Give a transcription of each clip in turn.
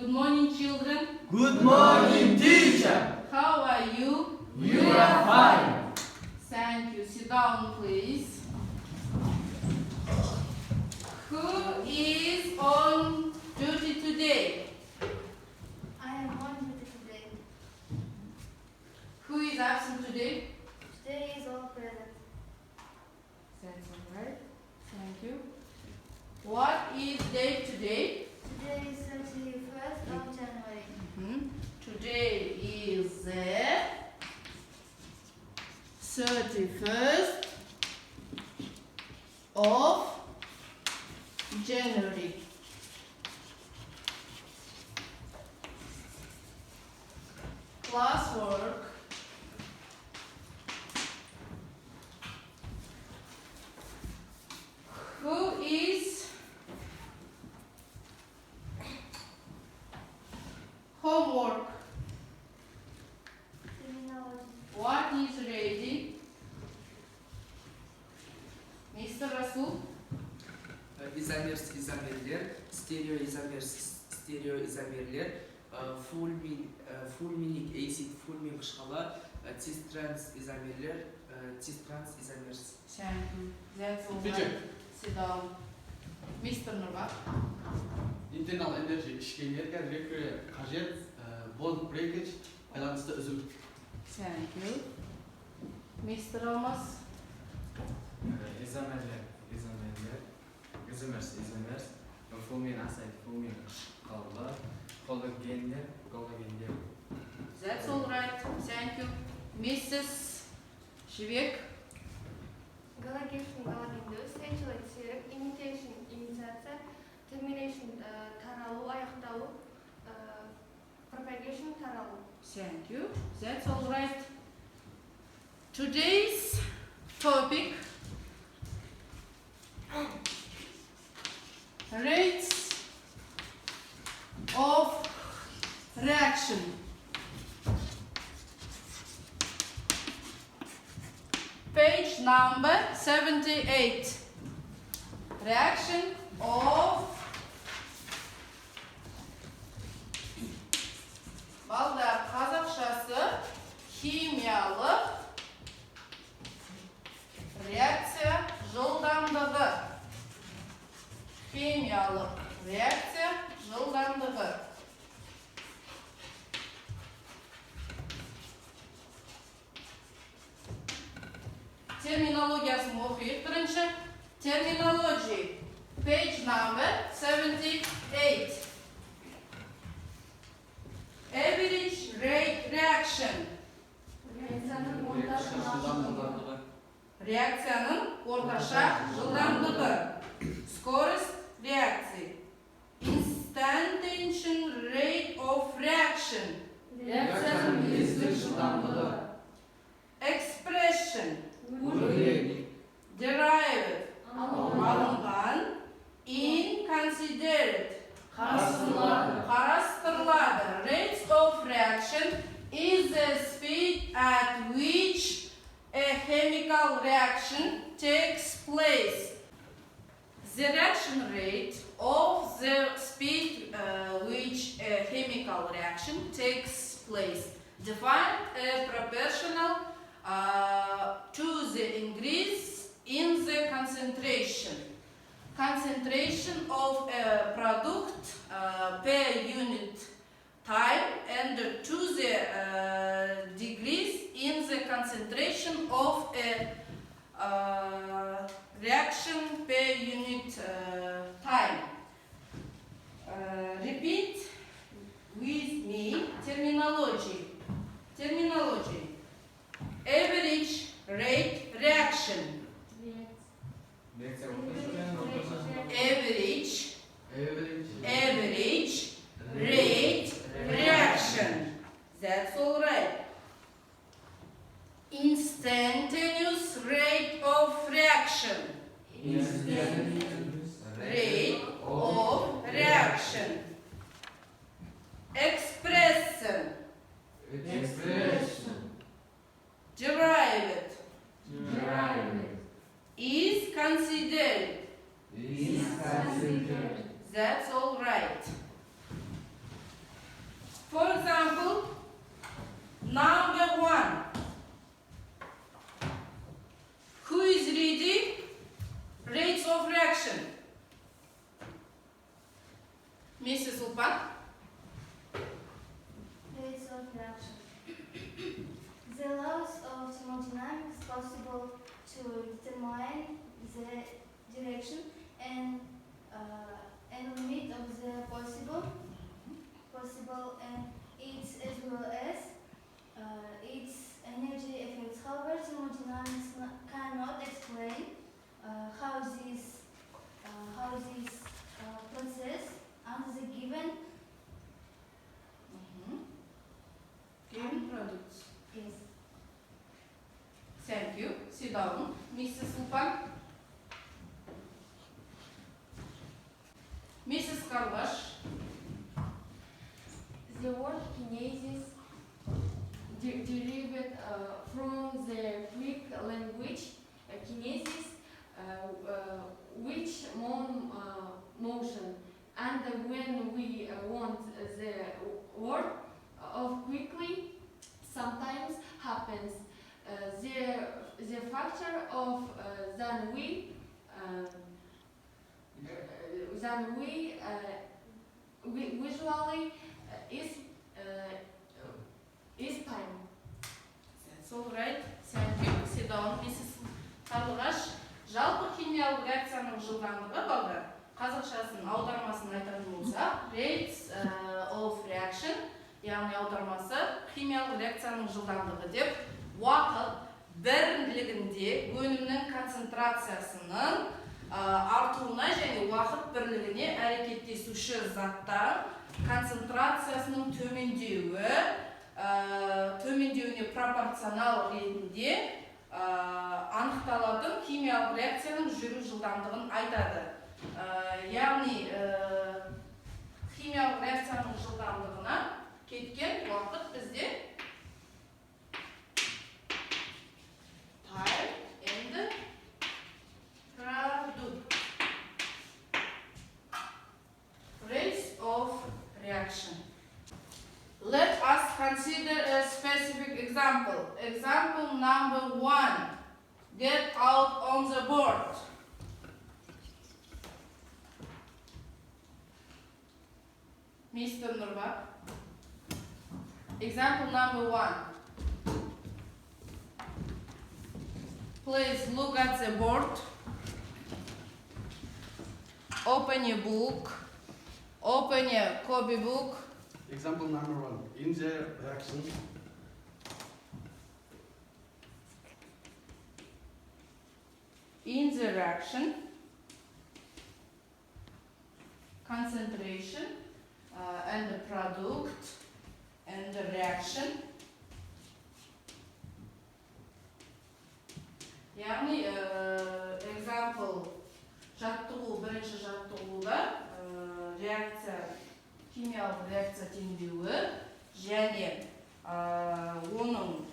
Good morning, children. Good morning, teacher. How are you? We are fine. Thank you. Sit down, please. Who is on duty today? I am on duty today. Who is absent today? Today is all present. That's all right. Thank you. What is date today? Today is 31st of January. Today is the 31st of January. Classwork. Who is homework? Terminology. What is ready? Mr. Rasul? İzomerler, stereoizomerler, fulminik acid, fulmin qishqalar, cis-trans izomerler, cis-trans izomers. Thank you. That's all Teacher. right. Sit down. Mr. Nurbat? Internal energy ishga energiya qajat bond breakage байланысты үзүл. Thank you. Mr. Almas? İzomerler, izomers, fulmin asid, fulmin qishqalar, halogenler, galogenler. That's all right. Thank you. Mrs. Shivek? Галогеншин галогендеу, сечилайт серік, imitation имитация, termination таралу, аяқталу, propagation таралу. Thank you. That's all right. Today's topic, rates of reaction. Page number 78. Reaction of балдар қазақшасы химиялық реакция жылдамдығы. Химиялық реакция жылдамдығы. Терминологиясын оқиық бірінші. Terminology. Page number 78. Average rate reaction. Реакцияның орташа жылдамдығы. Скорость реакции. Instantaneous rate of reaction. Реакцияның кездік жылдамдығы. Expression. Өрнек. Derived. Алынған. Inconsidered. Қарастырылады. Rates of reaction is the speed at which a chemical reaction takes place. The reaction rate of the speed which a chemical reaction takes place defined as proportional to the increase in the concentration. Concentration of a product per unit time and to the decrease in the concentration of a reaction per unit time. Repeat with me terminology. Terminology. Average rate reaction. Average rate reaction. That's all right. Instantaneous rate of reaction. Rate Mrs. Ulpan. Rates of reaction. The laws of thermodynamics possible to determine the direction and limit of the possible and its as well as its energy effects. However, thermodynamics cannot explain how this process under the given Given products. is. Thank you. Sit down. Mrs. Ulpan. Mrs. Karlash. The word kinesis derived from the Greek language kinesis, which motion, and when we want the word of quickly, sometimes happens the factor of than we visually is time. That's all right. Thank you. Sit down, Mrs. Karlash. Жалпы химиялық реакцияның жылдамдығы балдар. Қазақшасын аудармасын айтатын болсақ, rates of reaction, яғни аудармасы химиялық реакцияның жылдамдығы деп, уақыт бірлігінде өнімнің концентрациясының артуына және уақыт бірлігіне әрекеттесуші заттар концентрациясының төмендеуіне пропорционал ретінде анықталатын химиялық реакцияның жүру жылдамдығын айтады. Яғни химиялық реакцияның жылдамдығына кеткен уақыт бізде time and product. Rates of reaction. Let us consider a specific example. Example number 1. Get out on the board. Mr. Nurbak. Example number 1. Please look at the board. Open your book. Open your copybook. Example number 1. In the reaction, In the reaction, concentration and the product and the reaction. Яғни, example, бірінші жаттығуда реакция, химиялық реакция теңдеуі және оның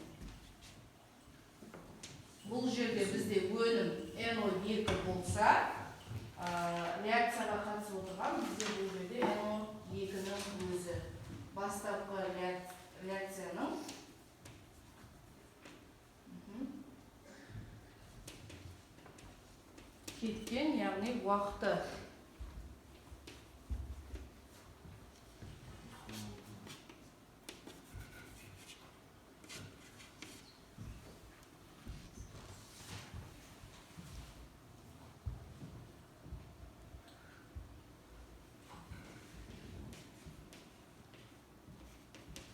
бұл жерде бізде өнім NO2 болса, реакцияға қатысып отырған бізде бұл жерде NO2-ның өзі бастапқы реакцияның кеткен, яғни уақыты.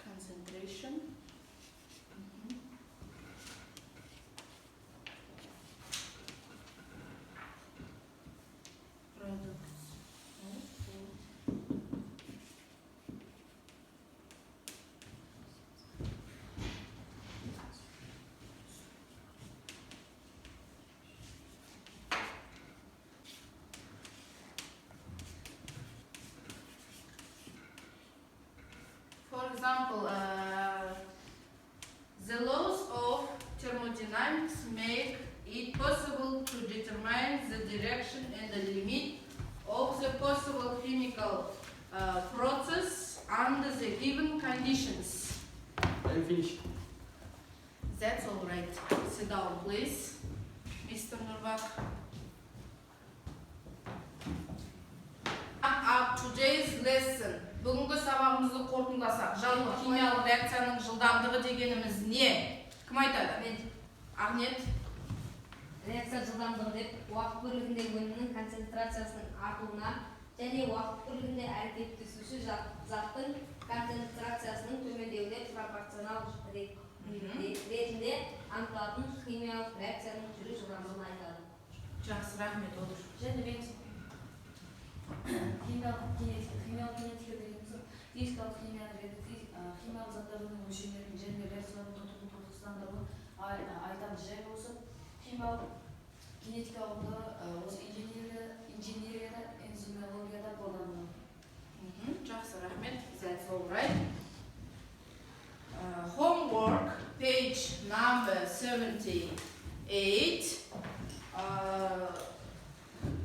Concentration. For example, the laws of thermodynamics make it possible to determine the direction and the limit of the possible chemical process under the given conditions. I am finished. That's all right. Sit down, please. Mr. Nurbak. Up today's lesson. Бүгінгі сабағымызды қорытындыласақ, жалпы химиялық реакцияның жылдамдығы дегеніміз не? Кім айтады? Ахмет. Реакция жылдамдығы деп уақыт бөлігінде өнімнің концентрациясының артуына және уақыт бөлігінде әрекеттесуші заттың концентрациясының төмендеуіне пропорционал ретінде анықталатын химиялық реакцияның жүру жылдамдығын айтады. Жақсы, рахмет olur. Және мен химиялық кинетика дегеніміз физикалық химиялық заттардың өлшемдерін және реакциялардың тоқтату процестандығын айтамыз. Және осы химиялық кинетика ғылымы осы инженерияда, энзимологияда қолданылады. Жақсы, рахмет. That's all right. Homework, page number 78.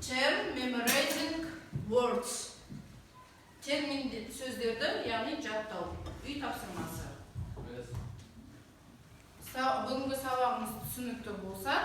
Term memorizing words. Termin сөздерді, яғни жаттау. Үй тапсырмасы. Бүгінгі сабағымыз түсінікті болса,